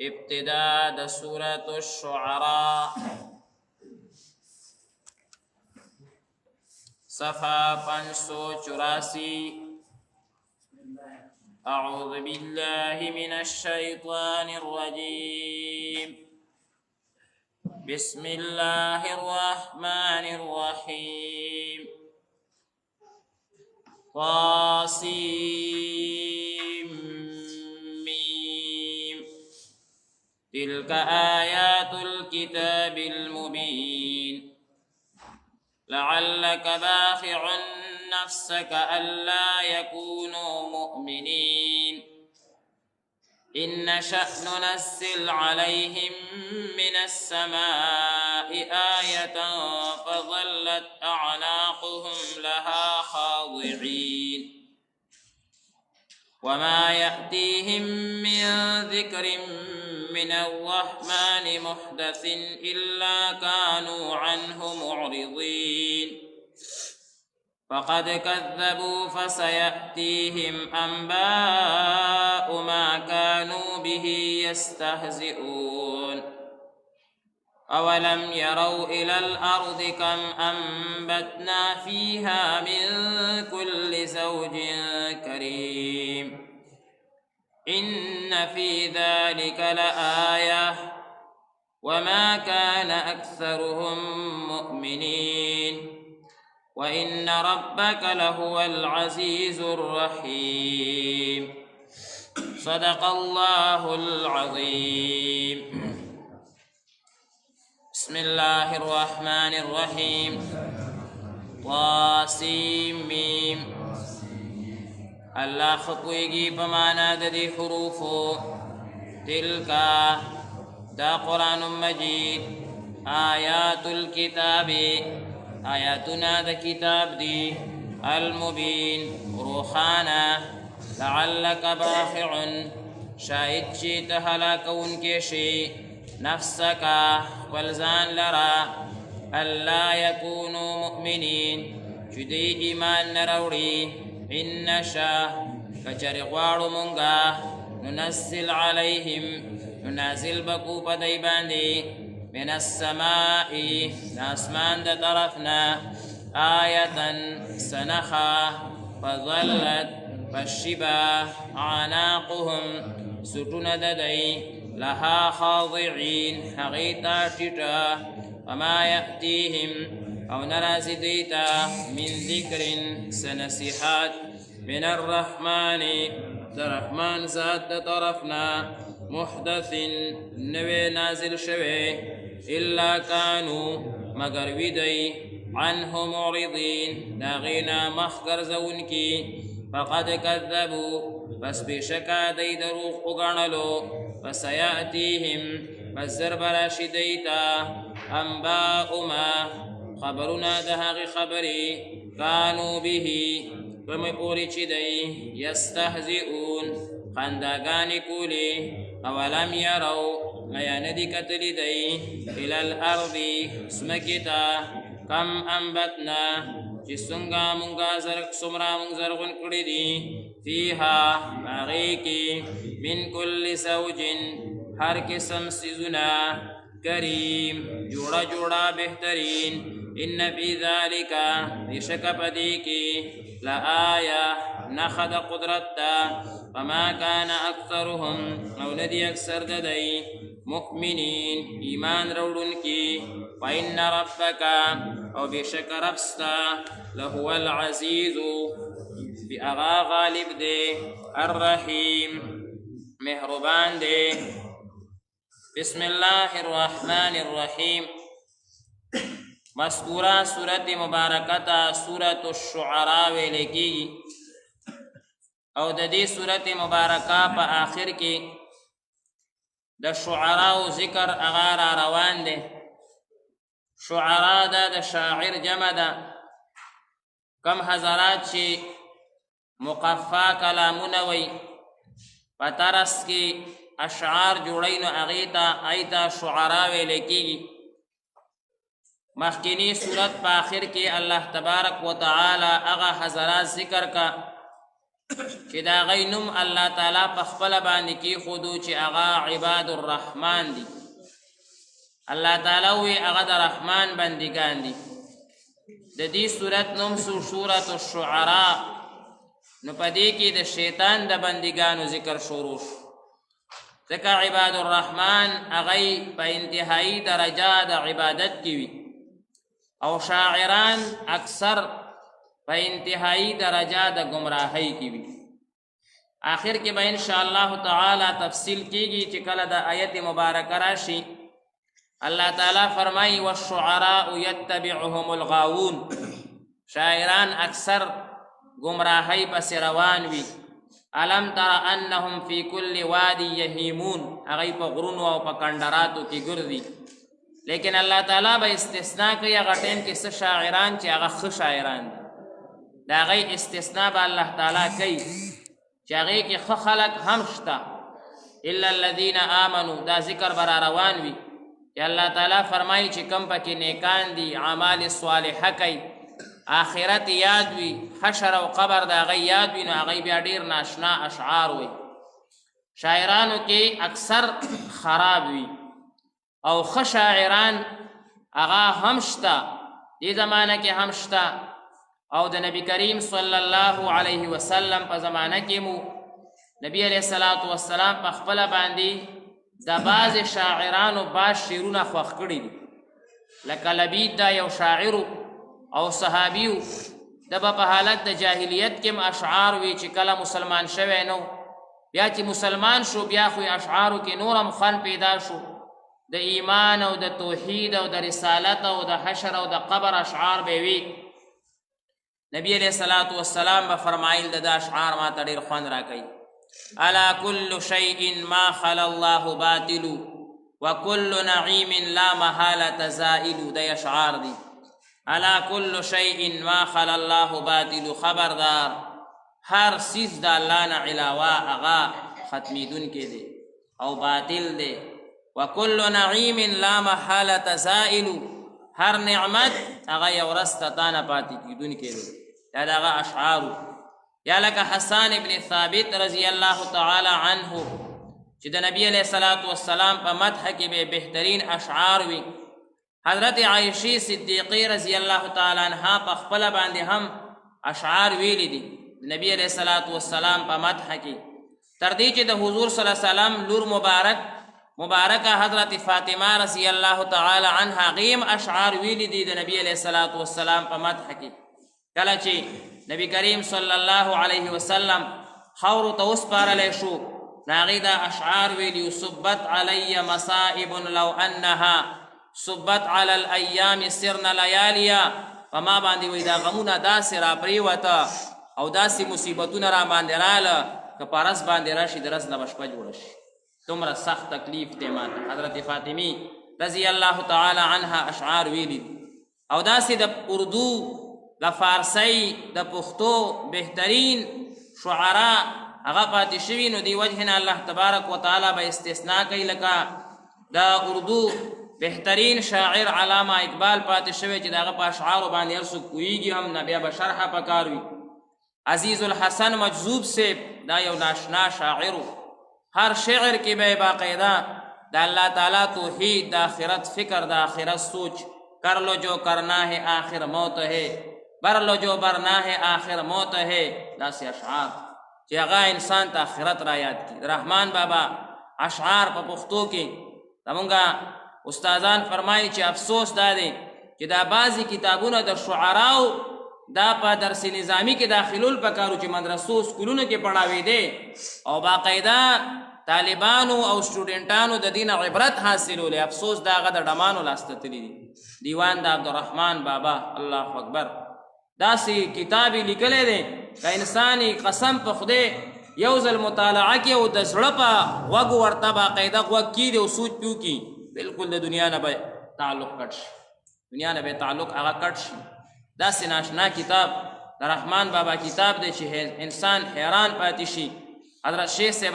ابتداء د سورة الشعراء صفحة 584. أعوذ بالله من الشيطان الرجيم. بسم الله الرحمن الرحيم. طاسيم ميم. تلك آيات الكتاب المبين. لعلك باخع نفسك ألا يكونوا مؤمنين. إن نشأ ننزل عليهم من السماء آية فظلت أعناقهم لها خاضعين. وما يأتيهم من ذكر من الرحمن محدث إلا كانوا عنه معرضين. فقد كذبوا فسيأتيهم أنباء ما كانوا به يستهزئون. أولم يروا إلى الأرض كم أنبتنا فيها من كل زوج كريم. إن في ذلك لآية وما كان أكثرهم مؤمنين. وإن ربك لهو العزيز الرحيم. صدق الله العظيم. بسم الله الرحمن الرحيم. طاسيم ميم. الله خپويږي په معنا د دې حروفو. تلك دا قرآن مجید آیات الكتاب آیاتنا د کتاب دی المبین روخانا. لعلک باخع شاید چی تهلاکون کے شی نفسکا والزان لرا ألا يكونوا مؤمنين چدی ایمان نروڑی. إن نشا کچر غواړو مونگا ننزل عليهم ننازل بکو پدی باندی من السماء ناسمان دا طرفنا آية سنخا فظلت فالشبا عناقهم ستون ددي لها خاضعين حغيتا تتا. وما يأتيهم أو نراز ديتا من ذكر سنسيحات من الرحمن الرحمن ذات طرفنا محدث نوي نازل شوي إلا كانوا مگر ويدي عنه معرضين داغينا مخگر زونكي. فقد كذبوا بس بشكا دي دروخ اغنلو. فسيأتيهم بزر براشي ديتا أنباء ما خبرنا دهاغ خبري كانوا به ومقوري چدي يستهزئون خنداغاني كولي. أولم يروا غيا ندي كتلي دي إلى الأرض سمكتا كم أنبتنا جسنغا منغا زرق سمرا منغزرغن كردي فيها باغيكي من كل زوج هر قسم سيزنا كريم جوڑا جوڑا بهترين. إن في ذلك بشك بديكي لآية نخد قدرتا. فما كان أكثرهم أو ندي أكثر ددي مؤمنين إيمان رولنكي. وإن ربك أو بشك ربستا لهو العزيز بأغا غالب دي الرحيم مهربان دي. بسم الله الرحمن الرحيم. مذکورہ سورت مبارکتا سورت الشعراء ویلکی او د دې سورت مبارکه په آخر کې د شعراء ذکر اغار روان دي. شعراء دا د شاعر جمع ده. کم حضرات چې مقفا کلامونه وي په طرز کې اشعار جوړی نو اغیتا ایتا شعراء ویلکی. مخکینی صورت په آخر کې الله تبارک و تعالی اغا حضرات ذکر کا چې د هغوی نوم الله تعالی په خپله باندې کېښودو چې هغه عباد الرحمن دي. الله تعالی وی هغه د رحمان بندګان دي. د دې صورت نوم سورة الشعراء. نو په دې کې د شیطان د بندګانو ذکر شروع شو، ځکه عباد الرحمن هغوی په انتهایی درجه د عبادت کې وي او شاعران اکثر په انتهایی درجه د گمراهۍ کې وي. آخر کې به انشاءالله تعالی تفصیل کېږي چې کله د آیت مبارکه راشي. الله تعالی فرمایي والشعراء یتبعهم الغاوون، شاعران اکثر گمراهۍ پسې روان وي. الم تر انهم فی کل وادی یهیمون، هغوی په غرونو او په کنډراتو کې ګرځي. لیکن الله تعالی به استثناء کوي هغه ټیم کې څه شاعران چې هغه ښه شاعران دي، د هغوی استثناء به الله تعالی کوي چې هغې کې ښه خلک هم شته. الا الذین آمنو، دا ذکر به را روان وي چې الله تعالی فرمایي چې کوم پکې نیکان دي، اعمال صالحه کوي، آخرت یاد وي، حشر او قبر د هغوی یاد وي، نو هغوی بیا ډېر ناشنا اشعار وي. شاعرانو کې اکثر خراب وي او ښه شاعران هغه هم شته، دې زمانه کې هم شته. او د نبی کریم صلی الله علیه وسلم په زمانه کې مو نبی علیه الصلاة والسلام په خپله باندې د بعضې شاعرانو بعض شعرونه خوښ کړي دي. لکه لبید دا یو شاعرو او صحابیو، د به په حالت د جاهلیت کې اشعار وي چې کله مسلمان شوی نو، بیا چې مسلمان شو بیا خو اشعارو کې نورم خوند پیدا شو، د ایمان او د توحید او د رسالت او د حشر او د قبر اشعار به وي. نبی علیہ الصلاة والسلام به فرمایل د اشعار ما ته ډېر خوند راکوي. الا کل شیء ما خلا الله باطل وکل نعیم لا محالة زائل، د اشعار دي. الا کل شیء ما خلا الله باطل، خبردار هر سیز د الله نه علاوه هغه ختمیدونکی دی او باطل دی. وکل نعیم لا محالة زائل، هر نعمت هغه یو ورځ ته تا نه پاتې کېدونکی دی. دا د هغه اشعارو. یا لکه حسان ابن ثابت رضی الله تعالی عنه چې د نبی علیه الصلاة والسلام په مدح کې به بهترین اشعار وي. حضرت عائشې صدیقې رضی الله تعالی عنها په خپله باندې هم اشعار ویلی دي د نبی علیه الصلاة والسلام په مدح کې، تر دې چې د حضور صلی الله علیه وسلم لور مبارکه حضرت فاطمه رضی الله تعالی عنها غیم اشعار ویلی دي د نبی علیه الصلاة والسلام په مدح کې. کله چې نبی کریم صلی الله علیه وسلم خاورو ته وسپارلی شو، نو هغې دا اشعار ویلي: صبت علی مصائب لو انها صبت علی الایام سرنا لیالیا. په ما باندې وایي دا غمونه داسې را پرېوته او داسې مصیبتونه را باندې راله که په رس باندې راشي د رس نه به شپه جوړه شي، دومره سخت تکلیف دی ماته. حضرت فاطمې رضی الله تعالی عنها اشعار ویلي دي. او داسې د اردو، د فارسی، د پښتو بهترین شعرا هغه پاتې شوي، نو دی وجه نه الله تبارک وتعالی به استثناء کوي. لکه د اردو بهترین شاعر علامه اقبال پاتې شوی چې د هغه په اشعارو باندې هر څوک پوهېږي هم نه، بیا به شرحه پکار وي. عزیز الحسن مجذوب صاحب دا یو ناشنا شاعرو، هر شعر کې به باقاعده د الله تعالی توحید، د آخرت فکر، د آخرت سوچ، کر لو جو کرنا ہے آخر موت ہے، بر لو جو برنا ہے آخر موت ہے، داسې اشعار چې هغه انسان ته آخرت را یاد کړي. رحمان بابا اشعار په پښتو کې زمونږ استادان فرمایي چې افسوس دا دی چې دا بعضې کتابونه د شعراو دا په درس نظامی کې داخلول پکارو چې مدرسو سکولونو کې پړاوېدی او باقاعده طالبانو او سټوډنټانو د دین عبرت حاصلولی. افسوس دا هغه د ډمانو لاسته تللی دي. دیوان د عبدالرحمن بابا، الله اکبر، داسې کتاب یې لیکلی دی که انسان قسم په خدای یو ځل مطالعه کړي او د زړه په غوږ ورته باقاعده غوږ کېږدي او سوچ پې وکړي، بلکل د دنیا نه به تعلق کټ شي، دنیا نه به تعلق هغه کټ شي. داسې ناشنا کتاب د رحمان بابا کتاب دی چې انسان حیران پاتې شي. حضرت شیخ صاحب